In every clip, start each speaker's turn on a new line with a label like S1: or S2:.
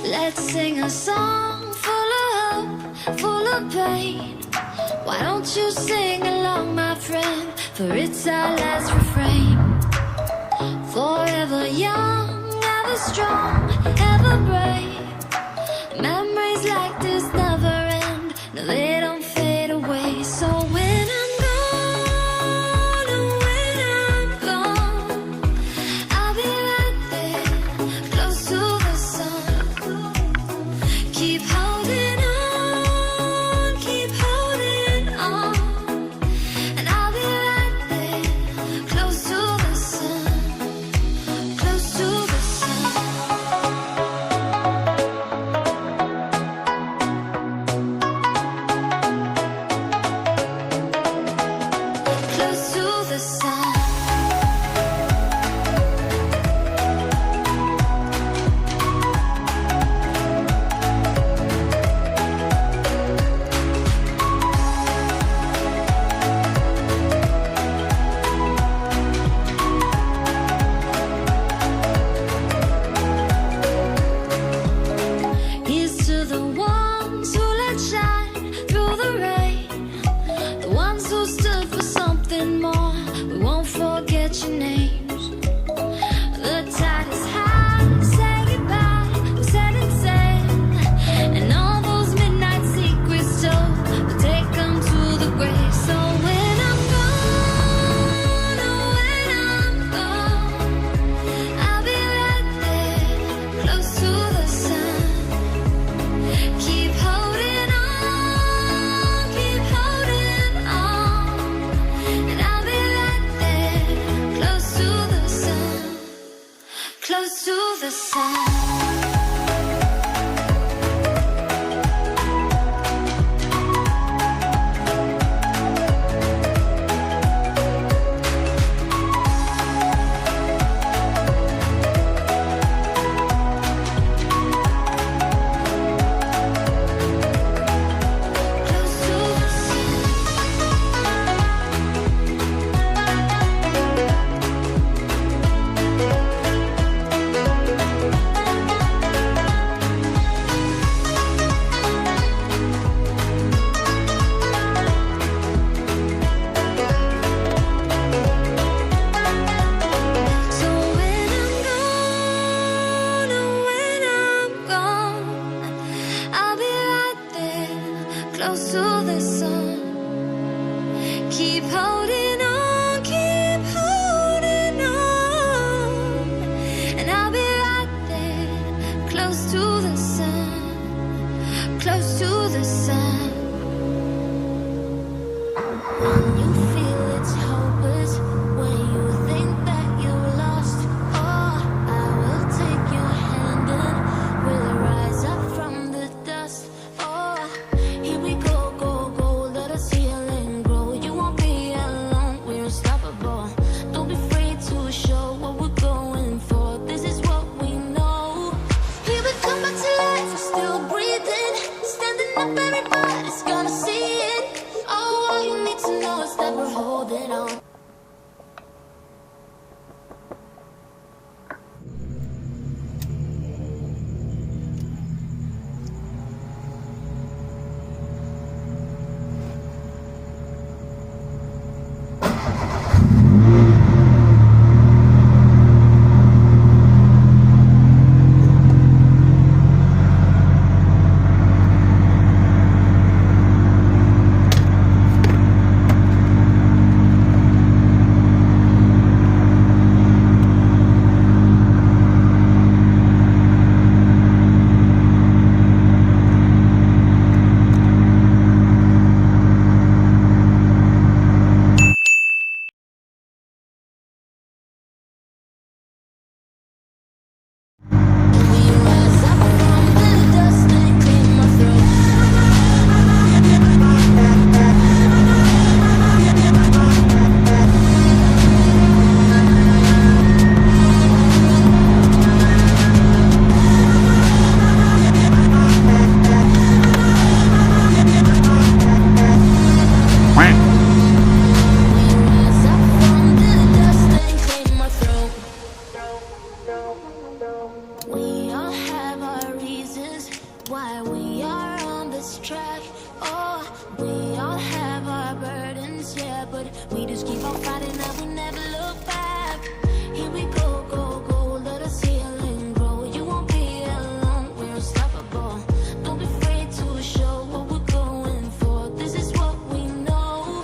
S1: Let's sing a song full of hope, full of pain. Why don't you sing along, my friend? For it's our last refrain. Forever young, ever strong, ever brave. Memories like this never end. No, they don't fade away. So when I'm gone, oh, when I'm gone, I'll be right there, close to the sun. Keep holding on, keep holding on. And I'll be right there, close to the sun, close to the sun. Close to the sun. Here's to the ones who let shine through the rain, the ones who stood for something more. We won't forget your names. The tide is high, say goodbye, we're setting sail, and all those midnight secrets told, we'll take them to the grave. So when I'm gone, oh, when I'm gone, I'll be right there, close to the sun. Keep holding on, keep holding on. And I'll be right there, close to the sun, close to the sun. Close to the sun. So when I'm gone, oh, when I'm gone, I'll be right there, close to the sun. Keep holding on, keep holding on. And I'll be right there, close to the sun, close to the sun. When you feel it's hopeless, when you think that you're lost, oh, I will take your hand and we'll rise up from the dust. Oh, here we go, go, go, let us heal and grow. You won't be alone, we're unstoppable. Don't be afraid to show what we're going for. This is what we know. We will come back to life, we're still breathing, standing up, everybody. why we are on this track. Oh, we all have our burdens, yeah, but we just keep on fighting and we never look back. Here we go, go, go, let us heal and grow. You won't be alone, we're unstoppable. Don't be afraid to show what we're going for. This is what we know.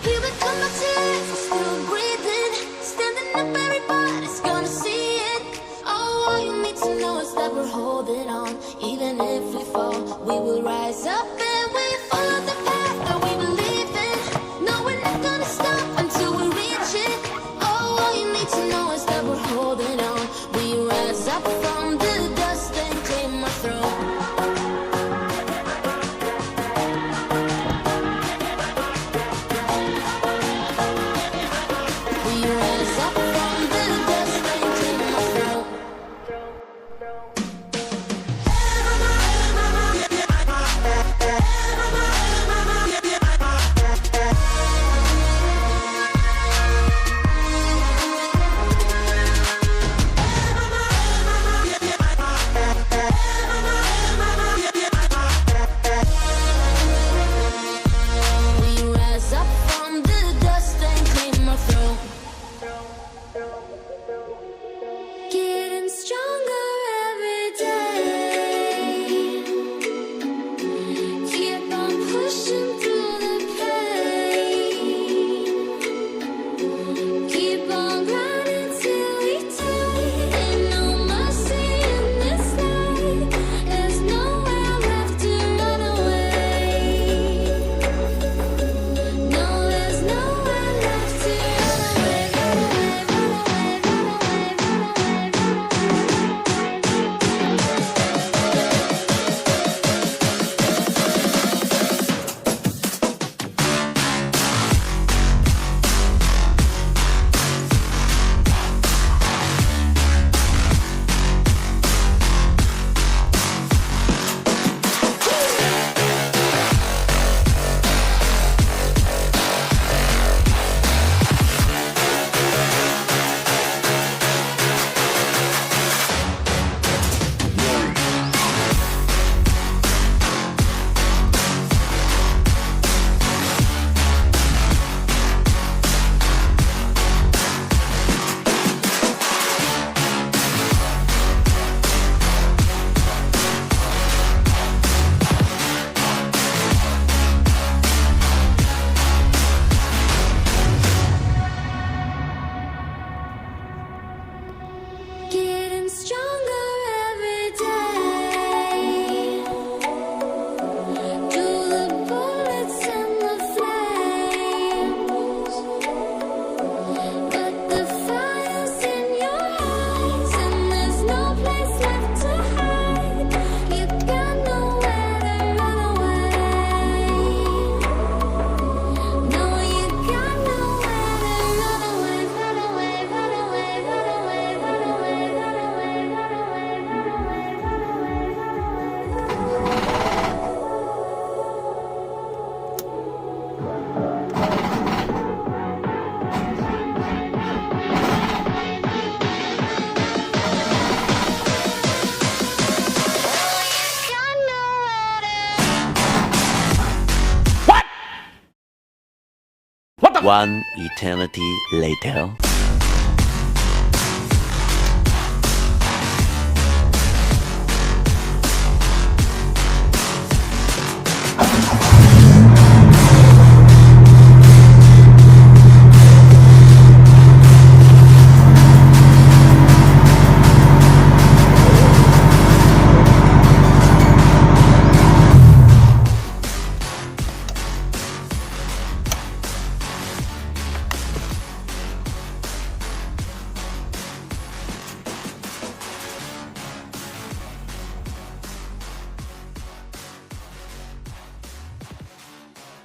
S1: Here we come, my tears, we're still breathing. Standing up, everybody's gonna see it. Oh, all you need to know is that we're holding on. Even if we fall, we will rise up and we follow the path that we believe in. No, we're not gonna stop until we reach it. Oh, all you need to know is that we're holding on. We rise up from the dust and claim our throne. We rise up from the dust and claim our throne. We rise up from the dust and claim our throne. Getting stronger every day. Keep on pushing through the pain. Keep on grinding till we die. Ain't no mercy in this life. There's nowhere left to run away. No, there's nowhere left to run away. Getting stronger every day. Through the bullets and the flames. But the fire's in your eyes and there's no place left to hide. You got nowhere to run away. No, you got nowhere to run away, run away, run away, run away, run away, run away, run away, run
S2: One eternity later.